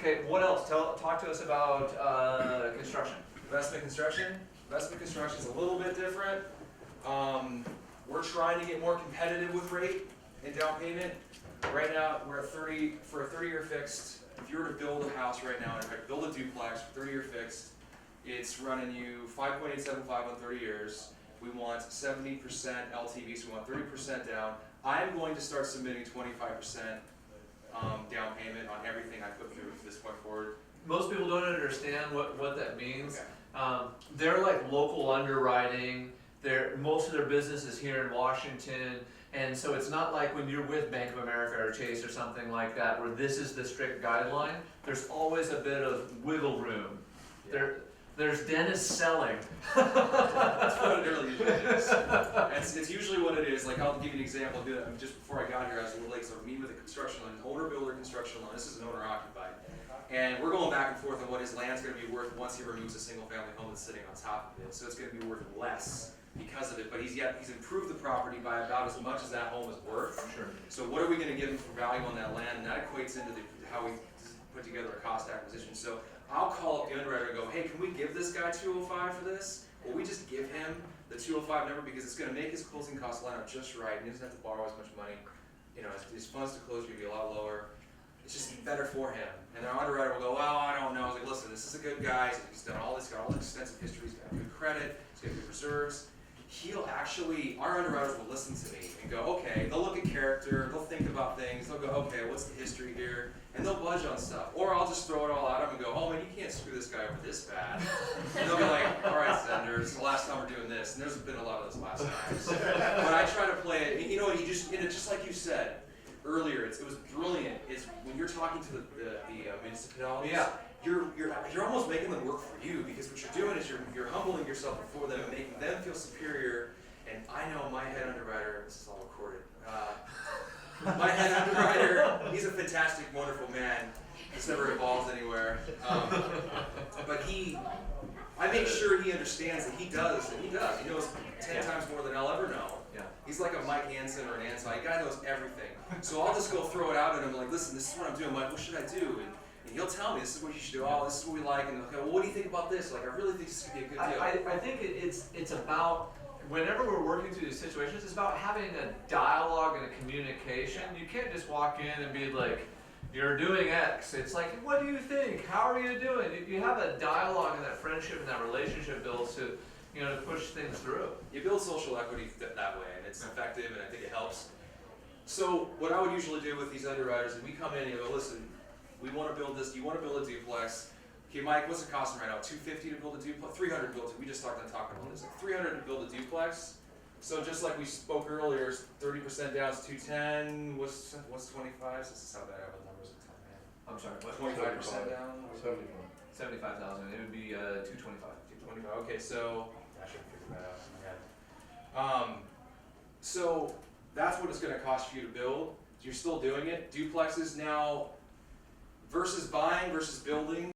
Okay, what else? Talk to us about construction. Investment construction. Investment construction is a little bit different. We're trying to get more competitive with rate and down payment. Right now, we're at 30 for a 30-year fixed. If you were to build a house right now, in fact, build a duplex, 30-year fixed, it's running you 5.875 on 30 years. We want 70% LTV, so we want 30% down. I'm going to start submitting 25% down payment on everything I put through from this point forward. Most people don't understand what that means. Okay. They're like local underwriting. Most of their business is here in Washington, and so it's not like when you're with Bank of America or Chase or something like that, where this is the strict guideline. There's always a bit of wiggle room. Yeah. There's dentists selling. That's what it really is. It's usually what it is. Like, I'll give you an example. Just before I got here, I was in Lakes, meeting with a construction loan, owner-builder construction loan. This is an owner-occupied. And we're going back and forth on what his land's going to be worth once he removes a single-family home that's sitting on top of it. So it's going to be worth less because of it. But he's improved the property by about as much as that home is worth. Sure. So what are we going to give him for value on that land? And that equates into how we put together a cost acquisition. So I'll call up the underwriter and go, hey, can we give this guy $205 for this? Or we just give him the $205 number because it's going to make his closing costs line up just right, and he doesn't have to borrow as much money. You know, his funds to close are going to be a lot lower. It's just better for him. And our underwriter will go, well, I don't know. I was like, listen, this is a good guy. He's done all this, got all the extensive history. He's got good credit. He's got good reserves. He'll actually, our underwriters will listen to me and go, okay, they'll look at character, they'll think about things, they'll go, okay, what's the history here? And they'll budge on stuff. Or I'll just throw it all at them and go, oh man, you can't screw this guy over this bad. And they'll be like, all right, Sender, it's the last time we're doing this. And there's been a lot of those last times. But I try to play it, you know, just like you said earlier, it was brilliant. It's when you're talking to the municipalities, Yeah. You're almost making them work for you, because what you're doing is you're humbling yourself before them and making them feel superior. And I know my head underwriter, this is all recorded, my head underwriter, he's a fantastic, wonderful man. It's never evolved anywhere. But I make sure he understands that he does, and he does. He knows 10 times more than I'll ever know. Yeah. He's like a Mike Hansen or an Anton. The guy knows everything. So I'll just go throw it out at him like, listen, this is what I'm doing. Mike, what should I do? And he'll tell me, this is what you should do. Oh, this is what we like. And okay, well, what do you think about this? Like, I really think this could be a good deal. I think it's about, whenever we're working through these situations, it's about having a dialogue and a communication. You can't just walk in and be like, you're doing X. It's like, what do you think? How are you doing? You have a dialogue, and that friendship and that relationship builds to, to push things through. You build social equity that way, and it's effective, and I think it helps. So what I would usually do with these underwriters is we come in and you go, listen, we want to build this. Do you want to build a duplex? Okay, Mike, what's it costing right now? $250 to build a duplex? $300 to build it. We just started talking about this. Like $300 to build a duplex. So just like we spoke earlier, 30% down is $210. What's 25? This is how bad I have with numbers at the top, man. I'm sorry, what? 25% down. 75,000. It would be 225. 225. Okay, so I should figure that out in my head. So that's what it's going to cost you to build. You're still doing it. Duplexes now versus buying versus building.